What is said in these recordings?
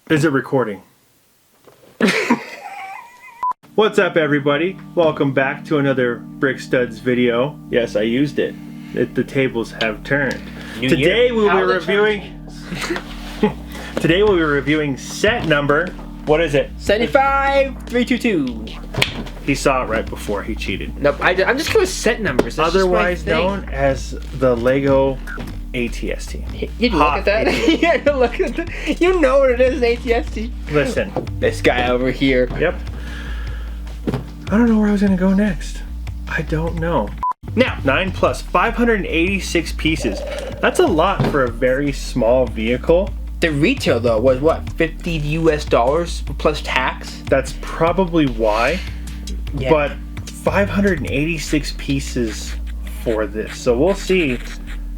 Is it recording? What's up, everybody? Welcome back to another Brick Studs video. Yes, I used it. The tables have turned. Today we'll be reviewing. Today we'll be reviewing set number. What is it? 75322. He saw it right before he cheated. Nope, I'm just going with set numbers. That's otherwise known as the Lego Atst. You look at that. Yeah, look at that. You know what it is, an Atst. Listen, this guy over here. Yep. I don't know where I was gonna go next. I don't know. Now, 9 plus 586 pieces. That's a lot for a very small vehicle. The retail though was what, $50 US plus tax? That's probably why. Yeah. But 586 pieces for this. So we'll see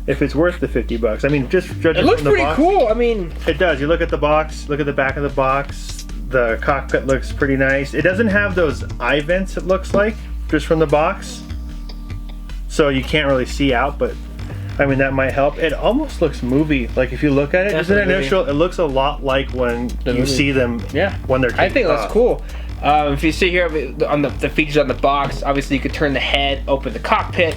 if it's worth the 50 bucks. I mean, just judging it looks from the pretty box, cool. I mean, it does. You look at the box, look at the back of the box. The cockpit looks pretty nice. It doesn't have those eye vents, it looks like, just from the box. So you can't really see out, but I mean, that might help. It almost looks movie. Like if you look at it, just an initial, it looks a lot like when you see them when they're taken I think off. that's cool. If you see here on the features on the box, obviously you could turn the head, open the cockpit.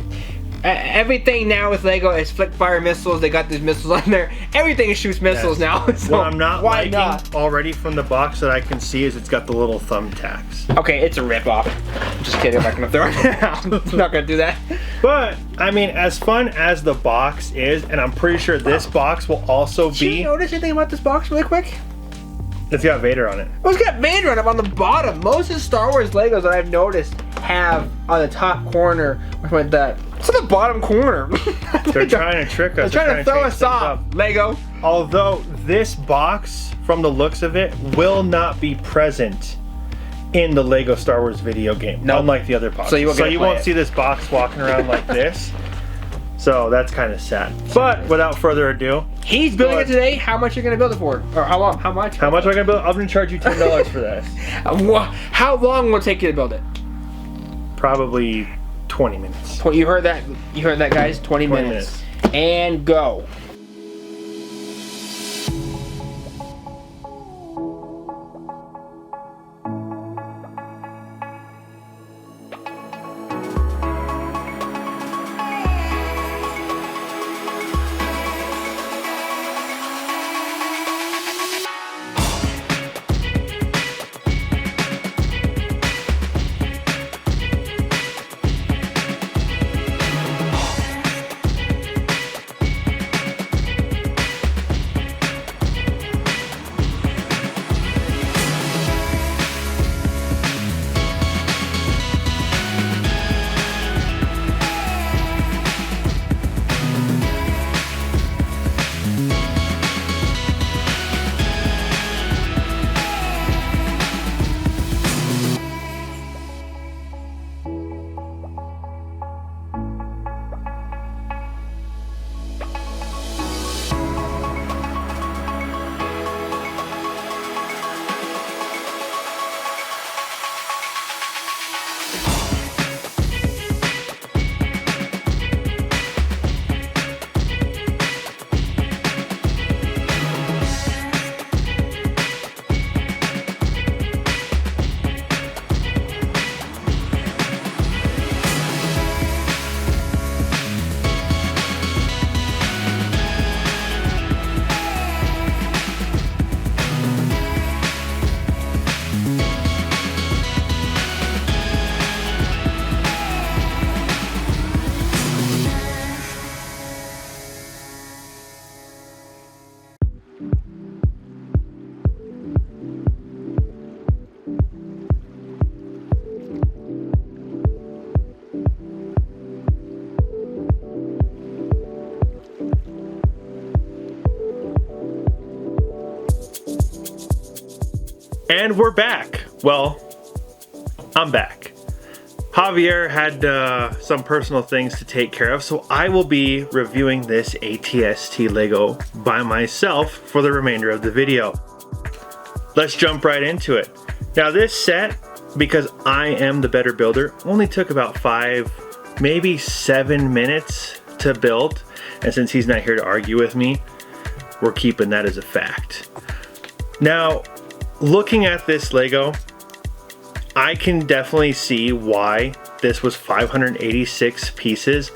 Everything now with Lego is flick fire missiles. They got these missiles on there. Everything shoots missiles now. So what I'm not liking already from the box that I can see is it's got the little thumbtacks. Okay, it's a ripoff. I'm just kidding. I'm not gonna throw it out. I'm not gonna do that. But I mean, as fun as the box is, and I'm pretty sure this box will also be. Did you notice anything about this box really quick? It's got Vader on it. Oh, it's got Vader on it on the bottom. Most of the Star Wars Legos that I've noticed have on the top corner, or like that. It's on the bottom corner. They're trying to trick us. They're trying to throw us off, Lego. Although this box, from the looks of it, will not be present in the Lego Star Wars video game. Nope. Unlike the other boxes. So you won't see this box walking around like this. So that's kind of sad. But without further ado, he's building it today. How much are you gonna build it for? Or how long? How much? How much am I gonna build? I'm gonna charge you $10 for this. How long will it take you to build it? Probably 20 minutes. You heard that? You heard that, guys? 20 minutes. And go. And we're back. Well, I'm back. Javier had some personal things to take care of, so I will be reviewing this Atst Lego by myself for the remainder of the video. Let's jump right into it. Now this set, because I am the better builder, only took about 5, maybe 7 minutes to build, and since he's not here to argue with me, we're keeping that as a fact. Now, looking at this Lego, I can definitely see why this was 586 pieces.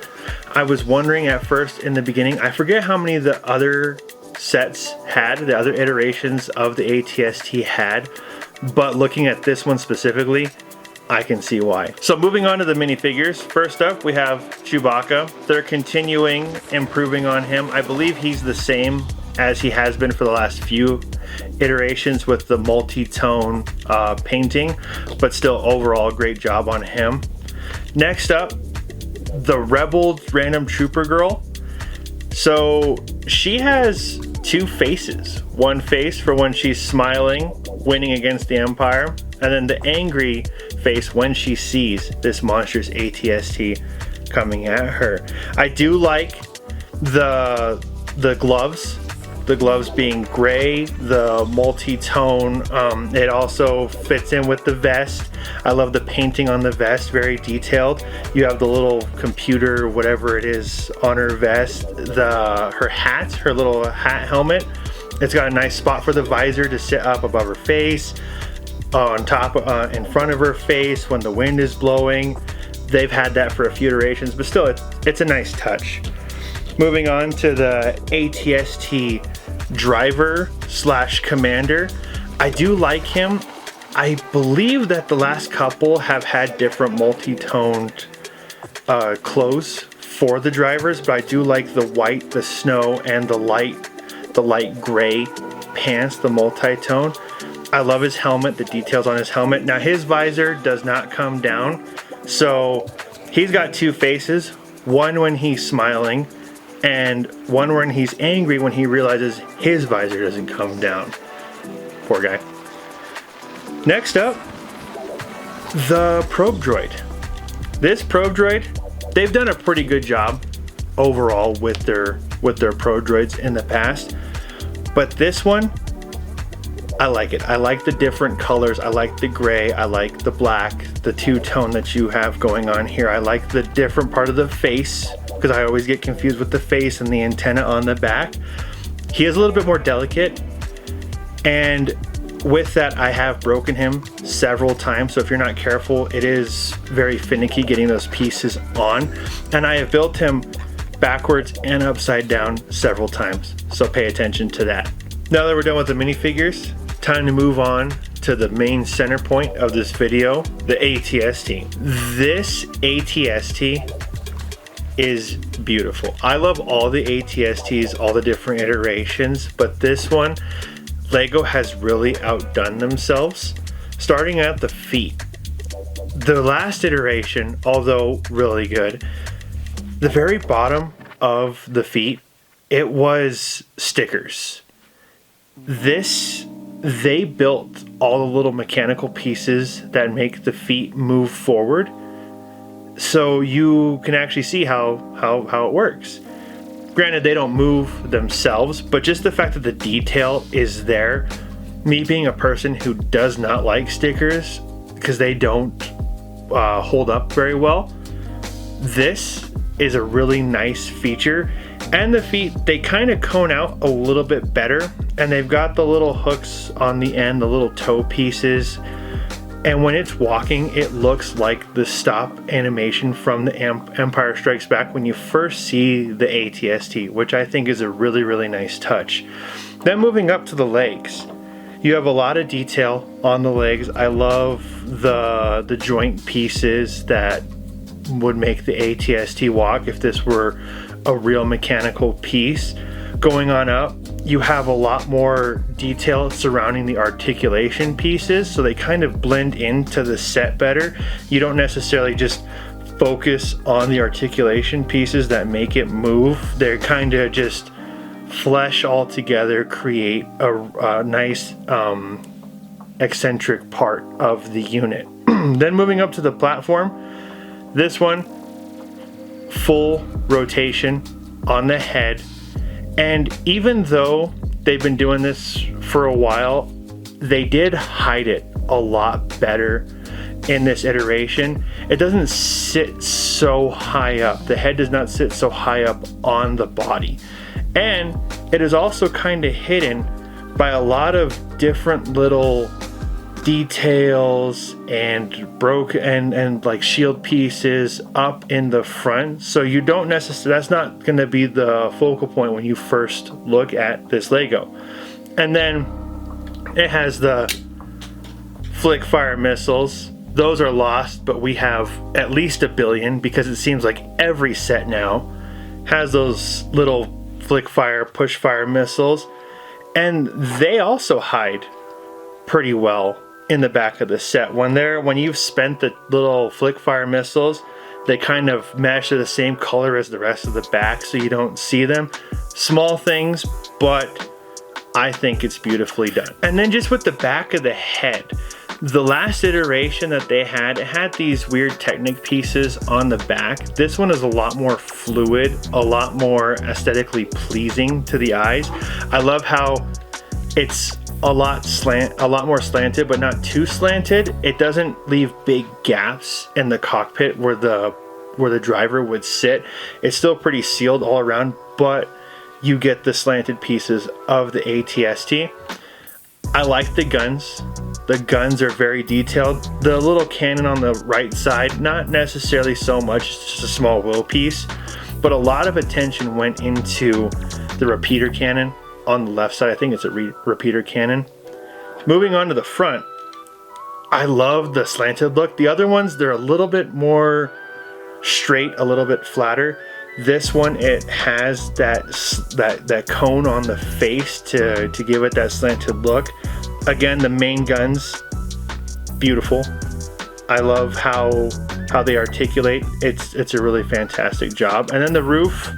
I was wondering at first in the beginning, I forget how many the other sets had, the other iterations of the ATST had, but looking at this one specifically, I can see why. So moving on to the minifigures, first up we have Chewbacca. They're continuing improving on him. I believe he's the same as he has been for the last few iterations with the multi-tone painting, but still overall great job on him. Next up, the Rebel Random Trooper girl. So she has two faces. One face for when she's smiling, winning against the Empire, and then the angry face when she sees this monstrous ATST coming at her. I do like the gloves. The gloves being gray, the multi-tone, it also fits in with the vest. I love the painting on the vest, very detailed. You have the little computer, whatever it is, on her vest. Her hat, her little hat helmet, it's got a nice spot for the visor to sit up above her face, on top, in front of her face when the wind is blowing. They've had that for a few iterations, but still, it's a nice touch. Moving on to the ATST driver / commander. I do like him. I believe that the last couple have had different multi-toned clothes for the drivers, but I do like the white, the snow, and the light gray pants, the multi-tone. I love his helmet, the details on his helmet. Now his visor does not come down, so he's got two faces, one when he's smiling, and one when he's angry when he realizes his visor doesn't come down. Poor guy. Next up, the probe droid. This probe droid, they've done a pretty good job overall with their probe droids in the past, but this one, I like it. I like the different colors. I like the gray. I like the black, the two-tone that you have going on here. I like the different part of the face, because I always get confused with the face and the antenna on the back. He is a little bit more delicate, and with that I have broken him several times, so if you're not careful it is very finicky getting those pieces on, and I have built him backwards and upside down several times, so pay attention to that. Now that we're done with the minifigures, time to move on to the main center point of this video, the ATST. This ATST is beautiful. I love all the ATSTs, all the different iterations, but this one, Lego has really outdone themselves. Starting at the feet. The last iteration, although really good, the very bottom of the feet, it was stickers. This, they built all the little mechanical pieces that make the feet move forward, so you can actually see how it works. Granted, they don't move themselves, but just the fact that the detail is there, me being a person who does not like stickers because they don't hold up very well, this is a really nice feature. And the feet, they kind of cone out a little bit better, and they've got the little hooks on the end, the little toe pieces, and when it's walking it looks like the stop animation from the Empire Strikes Back when you first see the ATST, which I think is a really nice touch. Then moving up to the legs, you have a lot of detail on the legs. I love the joint pieces that would make the ATST walk if this were a real mechanical piece. Going on up, you have a lot more detail surrounding the articulation pieces, so they kind of blend into the set better. You don't necessarily just focus on the articulation pieces that make it move. They're kind of just flesh all together, create a nice eccentric part of the unit. Then moving up to the platform, this one, full rotation on the head, and even though they've been doing this for a while, they did hide it a lot better in this iteration. It doesn't sit so high up. The head does not sit so high up on the body, and it is also kind of hidden by a lot of different little details and like shield pieces up in the front. So you don't necessarily, that's not going to be the focal point when you first look at this Lego. And then it has the flick fire missiles. Those are lost, but we have at least 1 billion, because it seems like every set now has those little flick fire, push fire missiles, and they also hide pretty well in the back of the set. When you've spent the little flick fire missiles, they kind of mesh to the same color as the rest of the back, so you don't see them. Small things, but I think it's beautifully done. And then just with the back of the head, the last iteration that they had, it had these weird Technic pieces on the back. This one is a lot more fluid, a lot more aesthetically pleasing to the eyes. I love how it's a lot more slanted, but not too slanted. It doesn't leave big gaps in the cockpit where the driver would sit. It's still pretty sealed all around, but you get the slanted pieces of the Atst. I like the guns. The guns are very detailed. The little cannon on the right side, not necessarily so much, it's just a small wheel piece, but a lot of attention went into the repeater cannon on the left side. I think it's a repeater cannon. Moving on to the front, I love the slanted look. The other ones, they're a little bit more straight, a little bit flatter. This one, it has that cone on the face to give it that slanted look. Again, the main guns, beautiful. I love how they articulate. It's a really fantastic job. And then the roof,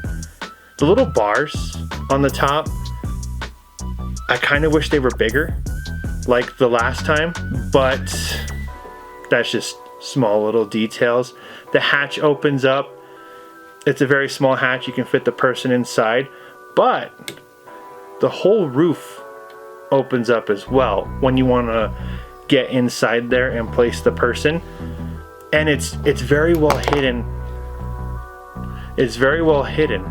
the little bars on the top, I kind of wish they were bigger like the last time, but that's just small little details. The hatch opens up. It's a very small hatch. You can fit the person inside, but the whole roof opens up as well when you want to get inside there and place the person. And it's very well hidden. It's very well hidden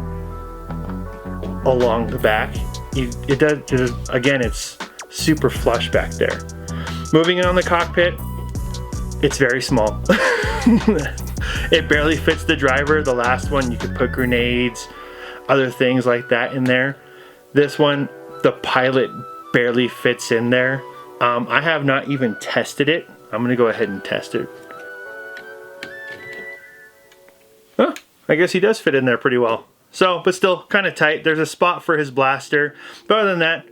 along the back. Again, it's super flush back there. Moving on the cockpit, it's very small. It barely fits the driver. The last one, you could put grenades, other things like that in there. This one, the pilot barely fits in there. I have not even tested it. I'm gonna go ahead and test it. Huh, I guess he does fit in there pretty well. So, but still kind of tight. There's a spot for his blaster. But other than that,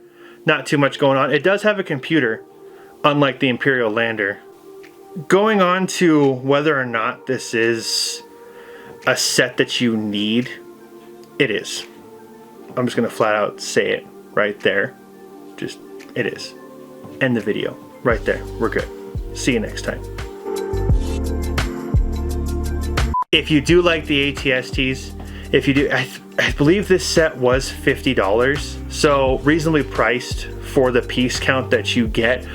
not too much going on. It does have a computer, unlike the Imperial lander. Going on to whether or not this is a set that you need, it is. I'm just gonna flat out say it right there. Just, it is. End the video. Right there. We're good. See you next time. If you do like the ATSTs, if you do, I believe this set was $50, so reasonably priced for the piece count that you get.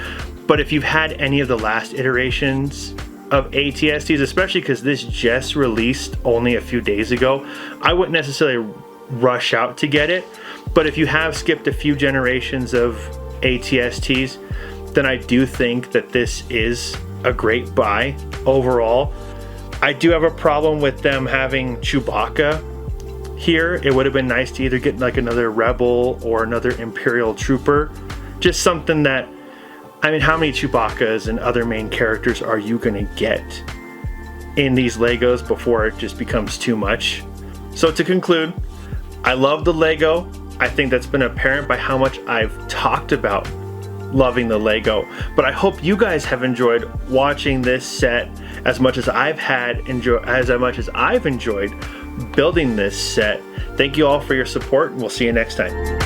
But if you've had any of the last iterations of ATSTs, especially because this just released only a few days ago, I wouldn't necessarily rush out to get it. But if you have skipped a few generations of ATSTs, then I do think that this is a great buy overall. I do have a problem with them having Chewbacca here. It would have been nice to either get like another Rebel or another Imperial Trooper. Just something that, I mean, how many Chewbaccas and other main characters are you gonna get in these Legos before it just becomes too much? So to conclude, I love the Lego. I think that's been apparent by how much I've talked about loving the Lego, but I hope you guys have enjoyed watching this set as much as I've enjoyed building this set. Thank you all for your support, and we'll see you next time.